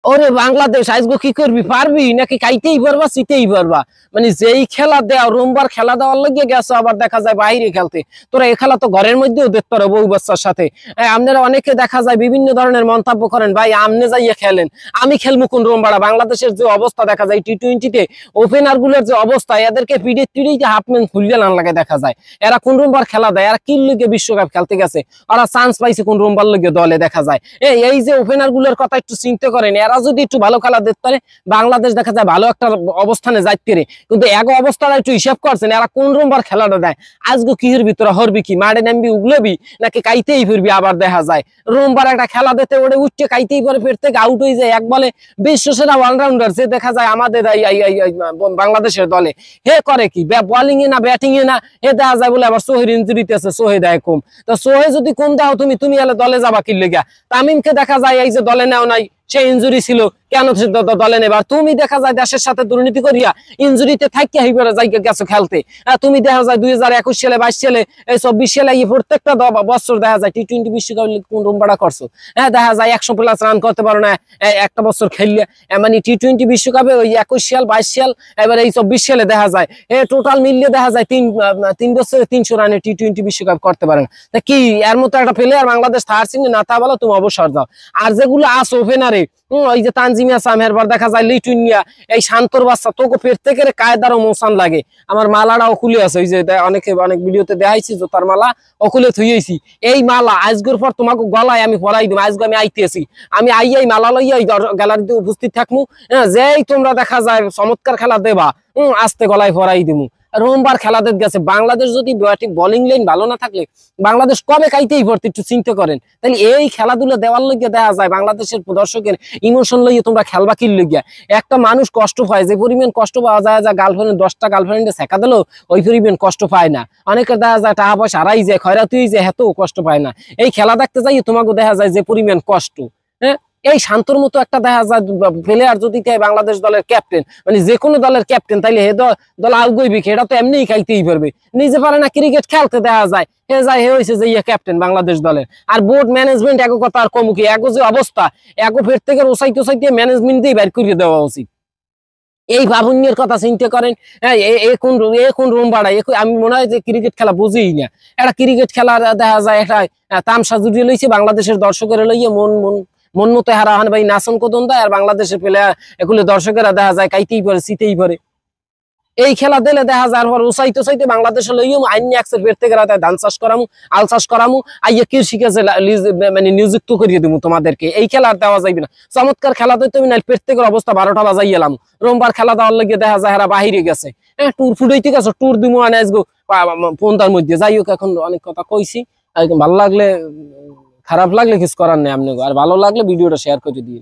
ওরে বাংলাদেশ আজগো কি করবি, পারবি নাকি খাইতেই পারবা চিতেই পারবা? মানে যেই খেলা দেওয়া রোমবার খেলা দেওয়ার লাগিয়ে গেছো, আবার দেখা যায় বাইরে খেলতে। তোরা এই খেলা তো ঘরের মধ্যেও দেখতে পারো বউ বাচ্চার সাথে। আপনারা অনেকে দেখা যায় বিভিন্ন ধরনের মন্তব্য করেন, ভাই আমনে যাইয়ে খেলেন, আমি খেলবো কোন রোমবাড়া? বাংলাদেশের যে অবস্থা দেখা যায় টি-20-তে ওপেনার গুলোর যে অবস্থা, এদেরকে পিড়ে টিড়িতে হাফম্যান খুললে না লাগে দেখা যায়। এরা কোন রোমবার খেলা দেয়? এরা কি লিগে বিশ্বকাপ খেলতে গেছে? ওরা চান্স পাইছে কোন রোমবার লিগে দলে দেখা যায়। এই যে ওপেনার গুলোর কথা একটু চিন্তা করেন, এরা যদি একটু ভালো খেলা দেখতে পারে বাংলাদেশ দেখা যায় ভালো একটা অবস্থানে যাইতে পারে। কিন্তু এক অবস্থাটা একটু হিসাব করছেন, এরা কোন রোমবার খেলাটা দেয়? আজকে কিহের ভিতরে হরবি কি, মাঠে নামবি উগলেবি নাকি কাইতেই ফিরবি? আবার দেখা যায় রোমবার একটা খেলা দিতে ওরে উঠতে কাইতেই পরে ফের থেকে আউট হয়ে যায়। এক বলে বিশ্বসেরা অলরাউন্ডার যে দেখা যায় আমাদের বাংলাদেশের দলে, হে করে কি বোলিং এ না ব্যাটিং এ না, হে দেখা যায় বলে আবার সোহের ইঞ্জুরিতে আছে, সোহে দেয় কম। তো সোহে যদি কম দাও তুমি এলে দলে যাবা কি লেগা? তামিমকে দেখা যায় এই যে দলে নেও নাই, সে ইঞ্জুরি ছিল, কেন দলে নেবার? তুমি দেখা যায় দেশের সাথে দুর্নীতি করিয়া ইঞ্জুরিতে থাকিয়া হইবারে যাই গেছো খেলতে। তুমি দেখা যায় 2021 সালে 22 সালে 24 সালে প্রত্যেকটা বছর দেখা যায় টি-20 বিশ্বকাপ কোন রুমবাড়া করছো। দেখা যায় 100+ রান করতে পারো না একটা বছর খেললে। মানে টি-20 বিশ্বকাপে ওই 21 সাল 22 সাল এবার এই 24 সালে দেখা যায় টোটাল মিলিয়ে দেখা যায় 3 বছরে 300 রানে টি-20 বিশ্বকাপ করতে পারে না। তা কি এর মতো একটা প্লেয়ার বাংলাদেশ থার্সিং না তা বলো, তুমি অবসর দাও। আর যেগুলো আস ওপেনারে ওই যে তানজিমিয়া সামের বার দেখা যায় লিটুনিয়া, এই শান্তর বাচ্চা তোকে প্রত্যেকের কায়দারও মোসান লাগে। আমার মালাটাও খুলে আছে, ওই যে অনেক ভিডিওতে দেখাইছি জোতার মালা ওকুলে থুইয়েছি। এই মালা আজকের পর তোমাকে গলায় আমি পরাই দিব। আজকে আমি আইতেছি, আমি আইয়াই মালা লইয়া গ্যালারিতে উপস্থিত থাকবো। যেই তোমরা দেখা যায় চমৎকার খেলা দেবা, আস্তে গলায় পরাই দিব। রোমবার খেলা দেখতে গেছে বাংলাদেশ, যদি বোলিং লাইন ভালো না থাকলে বাংলাদেশ কবে খাইতেই ভর্তি, একটু চিন্তা করেন। তাহলে এই খেলাধুলা দেওয়ার লইয়া দেখা যায় বাংলাদেশের দর্শকের ইমোশন লইয়া তোমরা খেলবা কি লইয়া? একটা মানুষ কষ্ট পায়, যে পরিমাণ কষ্ট পাওয়া যায়, যা গার্লফ্রেন্ড 10টা গার্লফ্রেন্ডে শেখা দিল ওই পরিমাণ কষ্ট পায় না। অনেকের দেখা যায় টাকা পয়সা হারাই যায়, খয়রাতি হয়ে যায়, হেতেও কষ্ট পায় না। এই খেলা দেখতে যাই তোমাকে দেখা যায় যে পরিমাণ কষ্ট। হ্যাঁ, এই শান্তর মতো একটা দেখা যায় প্লেয়ার যদি বাংলাদেশ দলের ক্যাপ্টেন, মানে যে কোনো দলের ক্যাপ্টেন, তাইলে হে দল আউগইবি, এটা তো এমনিই খাইতেই পারবে। নিজে পারে না ক্রিকেট খেলতে দেখা যায়, হে হয়েছে যে ইয়ে ক্যাপ্টেন বাংলাদেশ দলের। আর বোর্ড ম্যানেজমেন্ট এক কথা আর কমুকি, এক যে অবস্থা এক ফের থেকে ওসাইতে ম্যানেজমেন্টই বাইর করিয়ে দেওয়া উচিত। এই ভাবুন্যের কথা চিন্তা করেন। কোন রুম বাড়ায়? আমি মনে হয় যে ক্রিকেট খেলা বুঝিই না। একটা ক্রিকেট খেলা দেখা যায় একটা তামসা জুড়িয়ে লইছে বাংলাদেশের দর্শকের লইয়ে মন মতো হারা হান ভাই নাচন কদন দেয়। আর বাংলাদেশের প্লেয়ার এগুলো দর্শকেরা দেখা যায় কাইতেই পারে চিতেই পারে। এই খেলা দিলে দেখা যায় আর উসাইতে বাংলাদেশে লইও আইন একসের বের থেকে ধান চাষ করামু, আল চাষ করামু, আইয়া কৃষি কাজে মানে নিযুক্ত করিয়ে দেবো তোমাদেরকে। এই খেলা আর দেওয়া যাইবে না। চমৎকার খেলা দিতে তুমি না প্রত্যেকের অবস্থা 12টা বাজাই এলাম। রোমবার খেলা দেওয়ার লেগে দেখা যায় এরা বাহিরে গেছে। ট্যুর ফুটাইতে গেছো, ট্যুর দিব আনে আসবো ফোনটার মধ্যে। যাই হোক, এখন অনেক কথা কইছি। ভালো লাগলে খারাপ লাগলে কিছু করার নেই, আপনি আর ভালো লাগলে ভিডিওটা শেয়ার করে দিয়ে।